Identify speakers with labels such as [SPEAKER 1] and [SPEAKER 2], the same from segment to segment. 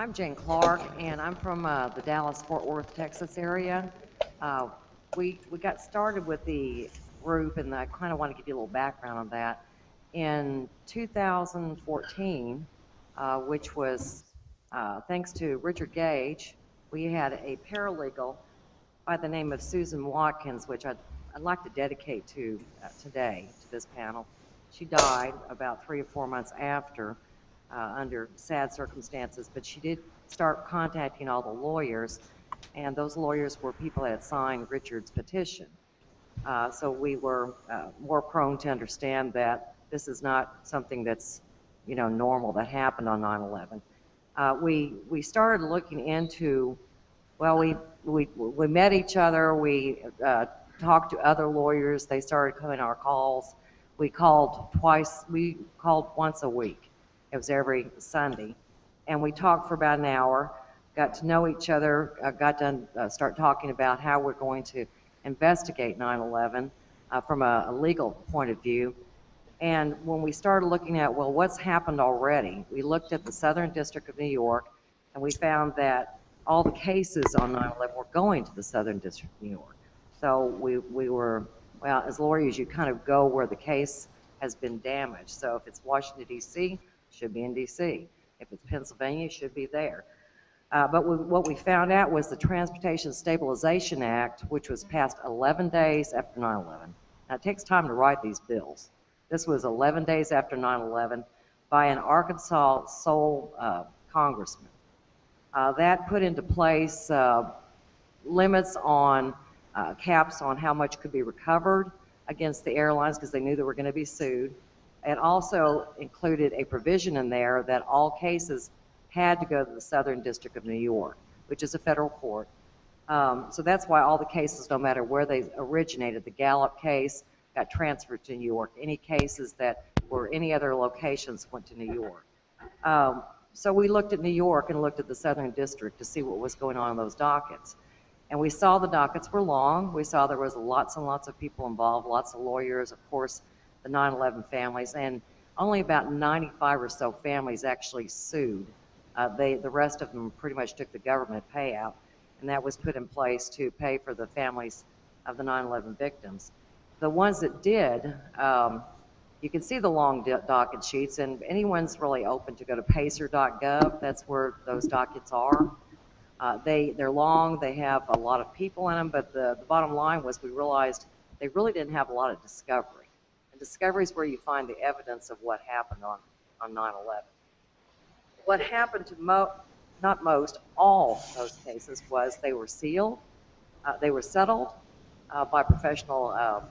[SPEAKER 1] I'm Jane Clark, and I'm from the Dallas-Fort Worth, Texas area. Uh, we got started with the group, and I kind of want to give you a little background on that. In 2014, which was thanks to Richard Gage, we had a paralegal by the name of Susan Watkins, which I'd like to dedicate to today to this panel. She died about 3 or 4 months after, under sad circumstances, but she did start contacting all the lawyers, and those lawyers were people that had signed Richard's petition. So we were more prone to understand that this is not something that's, normal that happened on 9/11. We started looking into, well, we met each other. We talked to other lawyers. They started coming to our calls. We called twice. We called once a week. It was every Sunday, and we talked for about an hour. Got to know each other. Got to start talking about how we're going to investigate 9/11 from a legal point of view. And when we started looking at, well, what's happened already, we looked at the Southern District of New York, and we found that all the cases on 9/11 were going to the Southern District of New York. So we were, well, as lawyers, you kind of go where the case has been damaged. So if it's Washington, D.C., should be in D.C. If it's Pennsylvania, it should be there. But what we found out was the Transportation Stabilization Act, which was passed 11 days after 9/11. Now, it takes time to write these bills. This was 11 days after 9/11 by an Arkansas sole congressman. That put into place limits on caps on how much could be recovered against the airlines because they knew they were going to be sued. It also included a provision in there that all cases had to go to the Southern District of New York, which is a federal court. So that's why all the cases, no matter where they originated, the Gallup case got transferred to New York. Any cases that were any other locations went to New York. So we looked at New York and looked at the Southern District to see what was going on in those dockets. And we saw the dockets were long. We saw there was lots and lots of people involved, lots of lawyers, of course, the 9/11 families, and only about 95 or so families actually sued. The rest of them pretty much took the government payout, and that was put in place to pay for the families of the 9/11 victims. The ones that did, you can see the long docket sheets, and anyone's really open to go to pacer.gov. That's where those dockets are. They're long, they have a lot of people in them, but the bottom line was we realized they really didn't have a lot of discovery. And discovery is where you find the evidence of what happened on 9/11. What happened to not most, all those cases was they were sealed, they were settled by professional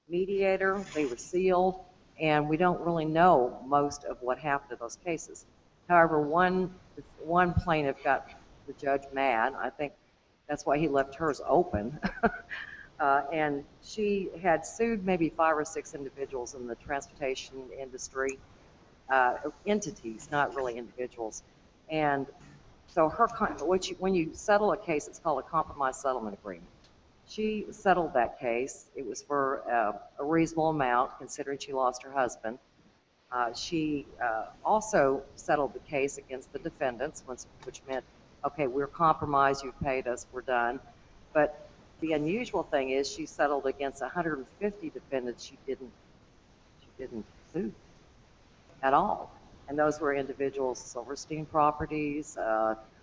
[SPEAKER 1] mediator, they were sealed, and we don't really know most of what happened to those cases. However, one plaintiff got the judge mad. I think that's why he left hers open. And she had sued maybe 5 or 6 individuals in the transportation industry, entities, not really individuals. And so when you settle a case, it's called a compromise settlement agreement. She settled that case. It was for a reasonable amount, considering she lost her husband. She also settled the case against the defendants, which meant, okay, we're compromised, you've paid us, we're done. But the unusual thing is she settled against 150 defendants she didn't sue at all. And those were individuals, Silverstein Properties,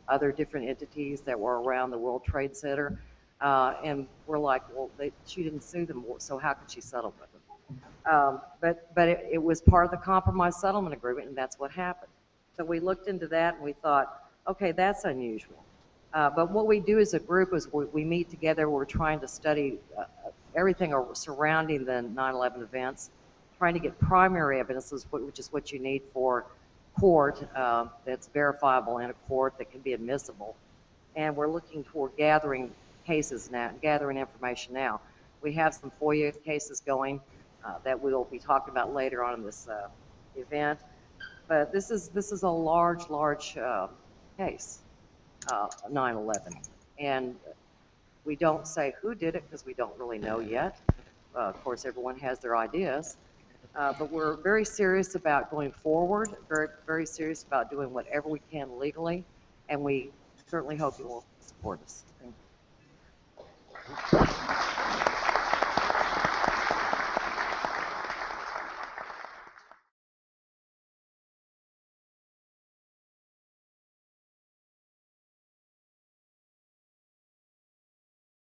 [SPEAKER 1] other different entities that were around the World Trade Center. And we're like, well, she didn't sue them, so how could she settle with them? But it was part of the compromise settlement agreement, and that's what happened. So we looked into that, and we thought, okay, that's unusual. But what we do as a group is we meet together. We're trying to study everything surrounding the 9/11 events, trying to get primary evidence, which is what you need for court, that's verifiable in a court that can be admissible. And we're looking toward gathering cases now, gathering information now. We have some FOIA cases going that we'll be talking about later on in this event. But this is a large case, 9/11, and we don't say who did it because we don't really know yet. Of course, everyone has their ideas, But we're very serious about going forward, very, very serious about doing whatever we can legally, and we certainly hope you will support us. Thank you.